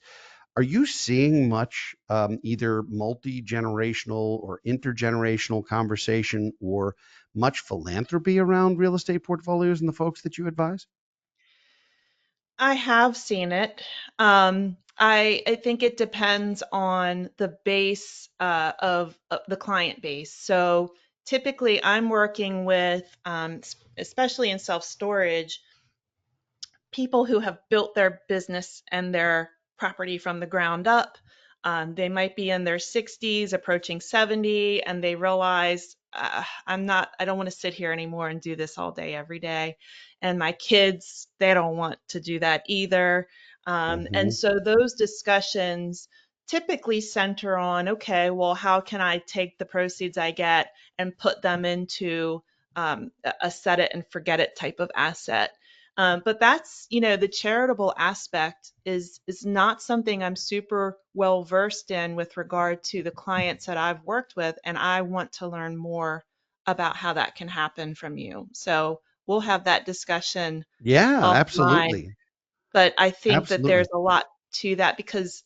Are you seeing much either multi-generational or intergenerational conversation or much philanthropy around real estate portfolios and the folks that you advise? I have seen it. I think it depends on the base of the client base. So typically, I'm working with, especially in self storage, people who have built their business and their property from the ground up. They might be in their 60s, approaching 70, and they realize I don't want to sit here anymore and do this all day, every day. And my kids, they don't want to do that either. And Hmm. so those discussions typically center on, okay, well, how can I take the proceeds I get and put them into a set it and forget it type of asset? But that's, the charitable aspect is not something I'm super well versed in with regard to the clients that I've worked with, and I want to learn more about how that can happen from you. So we'll have that discussion Yeah, offline. absolutely. But I think that there's Absolutely. a lot to that because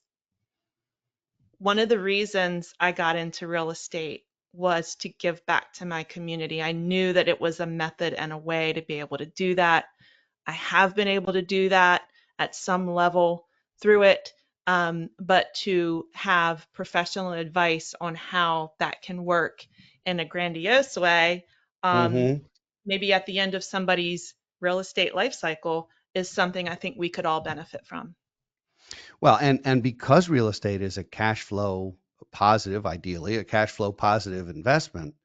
one of the reasons I got into real estate was to give back to my community. I knew that it was a method and a way to be able to do that. I have been able to do that at some level through it, but to have professional advice on how that can work in a grandiose way, um, Hmm. maybe at the end of somebody's real estate life cycle, is something I think we could all benefit from. Well, and because real estate is a cash flow positive, ideally a cash flow positive investment,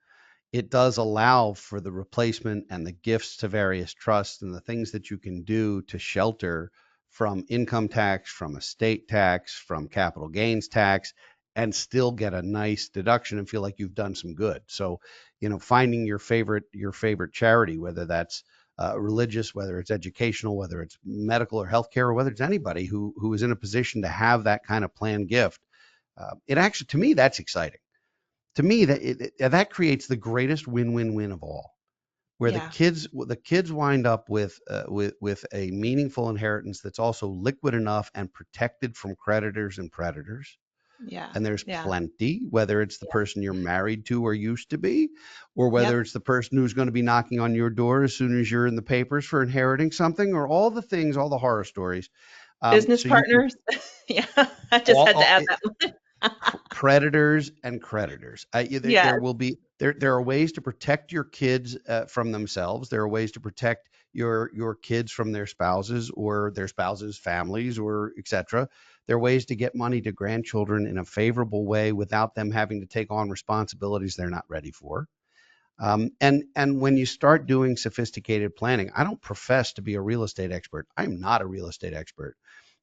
it does allow for the replacement and the gifts to various trusts and the things that you can do to shelter from income tax, from estate tax, from capital gains tax, and still get a nice deduction and feel like you've done some good. So, finding your favorite charity, whether that's religious, whether it's educational, whether it's medical or healthcare, or whether it's anybody who is in a position to have that kind of planned gift, it actually, to me, that's exciting. To me, that creates the greatest win-win-win of all, where the Yeah, kids wind up with a meaningful inheritance that's also liquid enough and protected from creditors and predators. yeah, And there's yeah, plenty, whether it's the yeah, person you're married to or used to be, or yep. whether it's the person who's going to be knocking on your door as soon as you're in the papers for inheriting something, or all the things, all the horror stories. Business So you can partners. Yeah, I just had to all add that one. predators and creditors. There Yes, will be there are ways to protect your kids from themselves. There are ways to protect your kids from their spouses or their spouses' families or etc. They're ways to get money to grandchildren in a favorable way without them having to take on responsibilities they're not ready for. And when you start doing sophisticated planning, I don't profess to be a real estate expert. I'm not a real estate expert,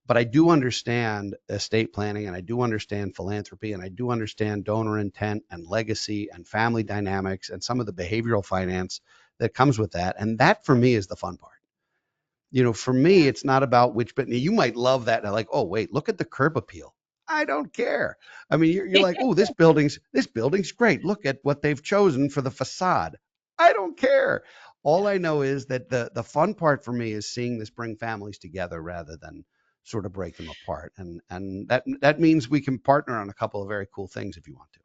but I do understand estate planning, and I do understand philanthropy, and I do understand donor intent and legacy and family dynamics and some of the behavioral finance that comes with that. And that for me is the fun part. For me, Yeah. it's not about which, but you might love that. Like, oh, wait, look at the curb appeal. I don't care. I mean, you're like, oh, this building's great. Look at what they've chosen for the facade. I don't care. All I know is that the fun part for me is seeing this bring families together rather than sort of break them apart. And that means we can partner on a couple of very cool things if you want to.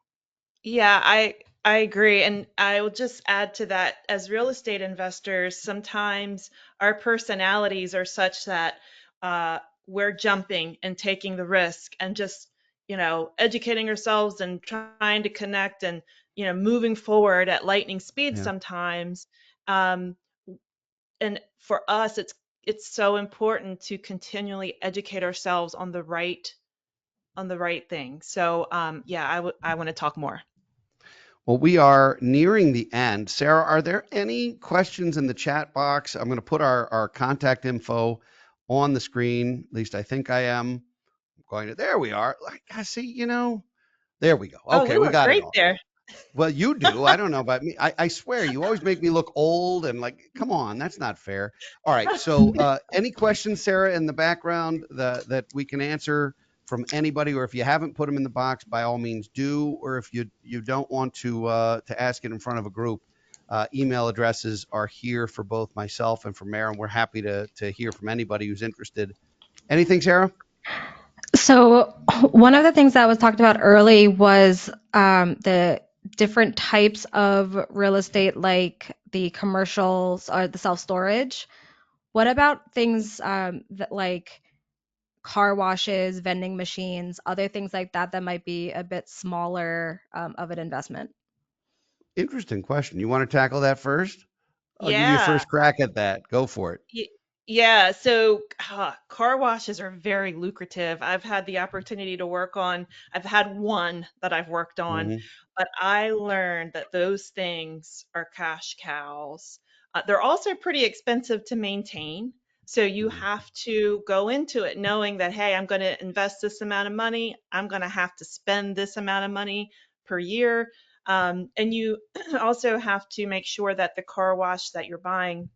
Yeah, I agree. And I will just add to that, as real estate investors, sometimes our personalities are such that we're jumping and taking the risk and just, educating ourselves and trying to connect and, moving forward at lightning speed Yeah. sometimes. Um, and for us, it's so important to continually educate ourselves on the right thing. So yeah, I want to talk more. Well, we are nearing the end. Sarah, are there any questions in the chat box? I'm going to put our contact info on the screen. At least I think I am. I'm going to, there we are. Like, I see, there we go. Oh, we Okay, we look got it great all. there. Well, you do. I don't know about me. I swear, you always make me look old and like, come on, that's not fair. All right. So, any questions, Sarah, in the background that we can answer from anybody, or if you haven't put them in the box, by all means do. Or if you don't want to ask it in front of a group, email addresses are here for both myself and for Mara, and we're happy to hear from anybody who's interested. Anything, Sarah? So one of the things that was talked about early was the different types of real estate, like the commercials or the self-storage. What about things that like car washes, vending machines, other things like that that might be a bit smaller of an investment? Interesting question. You want to tackle that first? I'll give you a Yeah. first crack at that. Go for it. Y- Yeah, so car washes are very lucrative. I've had the opportunity to work on, I've had one that I've worked on, Hmm. but I learned that those things are cash cows. They're also pretty expensive to maintain. So you Hmm. have to go into it knowing that, hey, I'm going to invest this amount of money. I'm going to have to spend this amount of money per year. And you also have to make sure that the car wash that you're buying,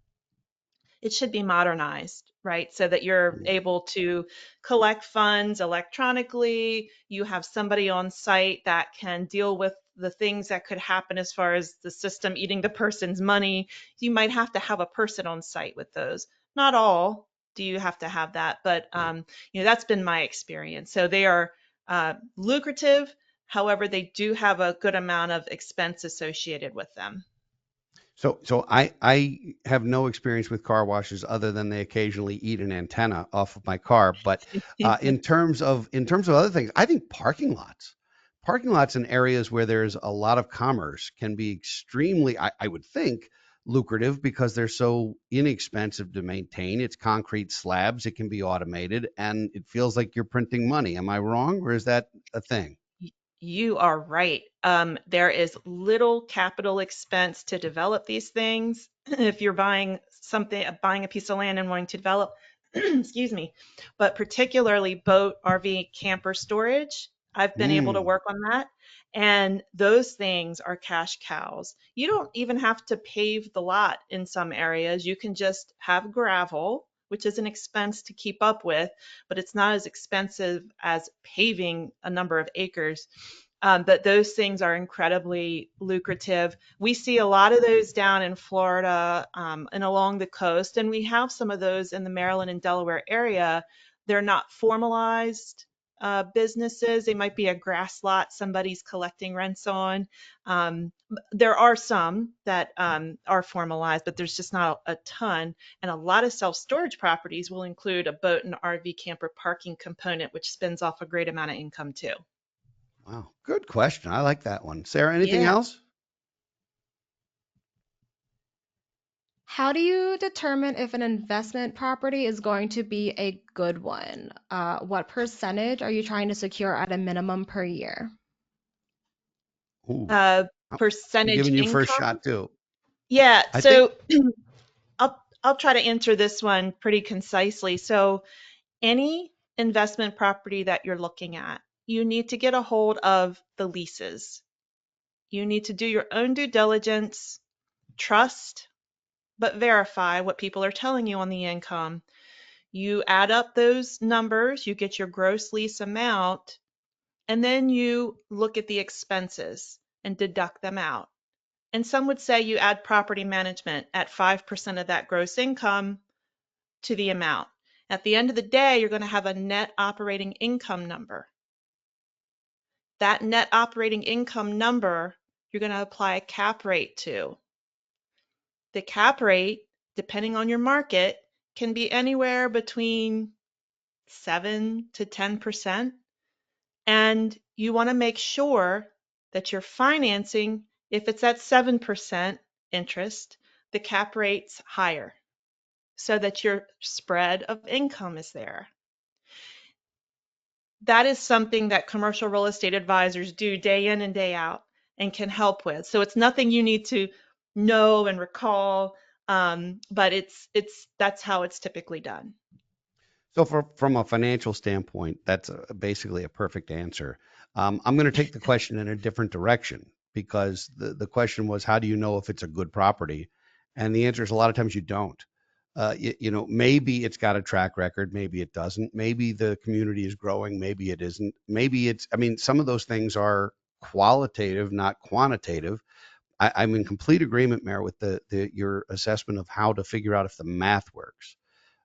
it should be modernized, right? So that you're Yeah. able to collect funds electronically. You have somebody on site that can deal with the things that could happen as far as the system eating the person's money. You might have to have a person on site with those. Not all do you have to have that, but Right. that's been my experience. So they are lucrative. However, they do have a good amount of expense associated with them. So I have no experience with car washes other than they occasionally eat an antenna off of my car. But in terms of other things, I think parking lots in areas where there's a lot of commerce can be extremely, I would think, lucrative because they're so inexpensive to maintain. It's concrete slabs, it can be automated, and it feels like you're printing money. Am I wrong, or is that a thing? You are right. There is little capital expense to develop these things. If you're buying a piece of land and wanting to develop, excuse me, but particularly boat, RV, camper storage, I've been able to Mm, work on that. And those things are cash cows. You don't even have to pave the lot in some areas. You can just have gravel, which is an expense to keep up with, but it's not as expensive as paving a number of acres. But those things are incredibly lucrative. We see a lot of those down in Florida and along the coast, and we have some of those in the Maryland and Delaware area. They're not formalized businesses. They might be a grass lot somebody's collecting rents on. There are some that are formalized, but there's just not a ton. And a lot of self storage properties will include a boat and RV camper parking component, which spins off a great amount of income too. wow, good question. I like that one. Sarah, anything Yeah. else? How do you determine if an investment property is going to be a good one? What percentage are you trying to secure at a minimum per year? Ooh, Uh, I'm percentage giving you first income? shot too. Yeah, I think, so I'll try to answer this one pretty concisely. So any investment property that you're looking at, you need to get a hold of the leases. You need to do your own due diligence, trust, but verify what people are telling you on the income. You add up those numbers, you get your gross lease amount, and then you look at the expenses and deduct them out. And some would say you add property management at 5% of that gross income to the amount. At the end of the day, you're going to have a net operating income number. That net operating income number, you're going to apply a cap rate to. The cap rate, depending on your market, can be anywhere between 7 to 10%. And you want to make sure that you're financing, if it's at 7% interest, the cap rate's higher so that your spread of income is there. That is something that commercial real estate advisors do day in and day out and can help with. So it's nothing you need to know and recall, but that's how it's typically done. so from a financial standpoint, that's basically a perfect answer. I'm going to take the question in a different direction because the question was, how do you know if it's a good property? And the answer is a lot of times you don't. Maybe it's got a track record, maybe it doesn't. Maybe the community is growing, maybe it isn't. Maybe I mean, some of those things are qualitative, not quantitative. I'm in complete agreement, Mayor, with your assessment of how to figure out if the math works.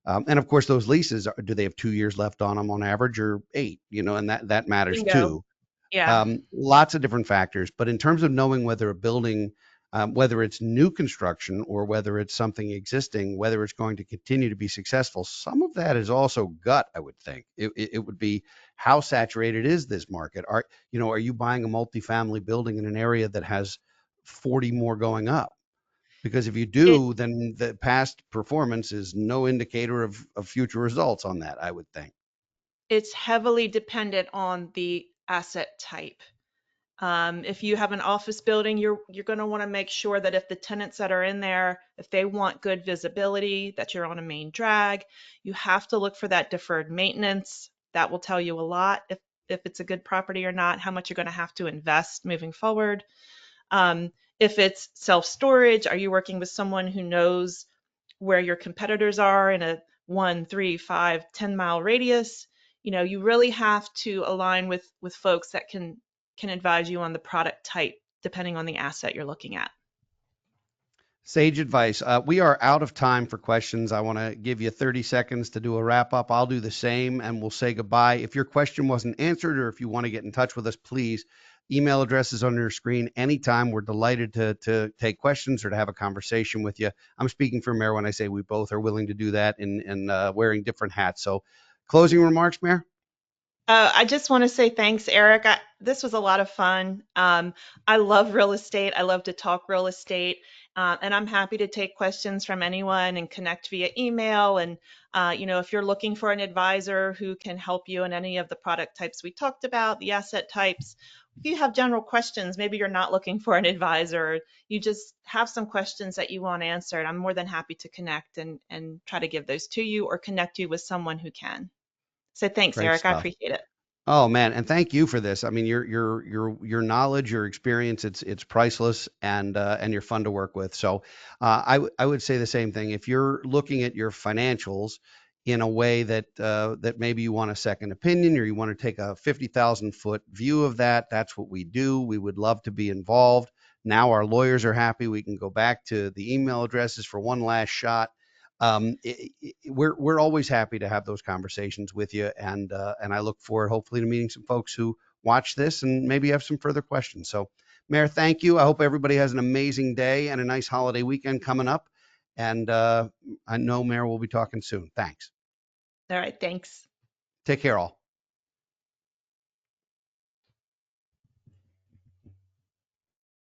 And of course, those leases, do they have 2 years left on them on average or 8? And that matters Bingo. too. Yeah. Lots of different factors. But in terms of knowing whether a building, whether it's new construction or whether it's something existing, whether it's going to continue to be successful, some of that is also gut, I would think. It would be, how saturated is this market? Are you buying a multifamily building in an area that has 40 more going up? Because if you It do, then the past performance is no indicator of future results on that, I would think. it's heavily dependent on the asset type. If you have an office building, you're going to want to make sure that if the tenants that are in there, if they want good visibility, that you're on a main drag, you have to look for that deferred maintenance. That will tell you a lot if it's a good property or not, how much you're going to have to invest moving forward. If it's self-storage, are you working with someone who knows where your competitors are in a 1, 3, 5, 10-mile radius? You really have to align with folks that can advise you on the product type depending on the asset you're looking at. Sage advice. We are out of time for questions. I want to give you 30 seconds to do a wrap up. I'll do the same and we'll say goodbye. If your question wasn't answered or if you want to get in touch with us, please, email addresses on your screen anytime. We're delighted to take questions or to have a conversation with you. I'm speaking for Mayor when I say we both are willing to do that and wearing different hats. So closing remarks, Mayor? I just want to say thanks, Eric. This was a lot of fun. I love real estate. I love to talk real estate. And I'm happy to take questions from anyone and connect via email. And, if you're looking for an advisor who can help you in any of the product types we talked about, the asset types, if you have general questions, maybe you're not looking for an advisor, you just have some questions that you want answered, I'm more than happy to connect and try to give those to you or connect you with someone who can. So thanks, Great Eric. I stuff. appreciate it. Oh man, and thank you for this. I mean, your knowledge, your experience, it's priceless, and you're fun to work with. So, I would say the same thing. If you're looking at your financials in a way that maybe you want a second opinion or you want to take a 50,000-foot view of that, that's what we do. We would love to be involved. Now our lawyers are happy. We can go back to the email addresses for one last shot. We're always happy to have those conversations with you, and I look forward hopefully to meeting some folks who watch this and maybe have some further questions. So, Mayor, thank you. I hope everybody has an amazing day and a nice holiday weekend coming up. And I know, Mayor, we'll be talking soon. Thanks. All right. Thanks. Take care, all.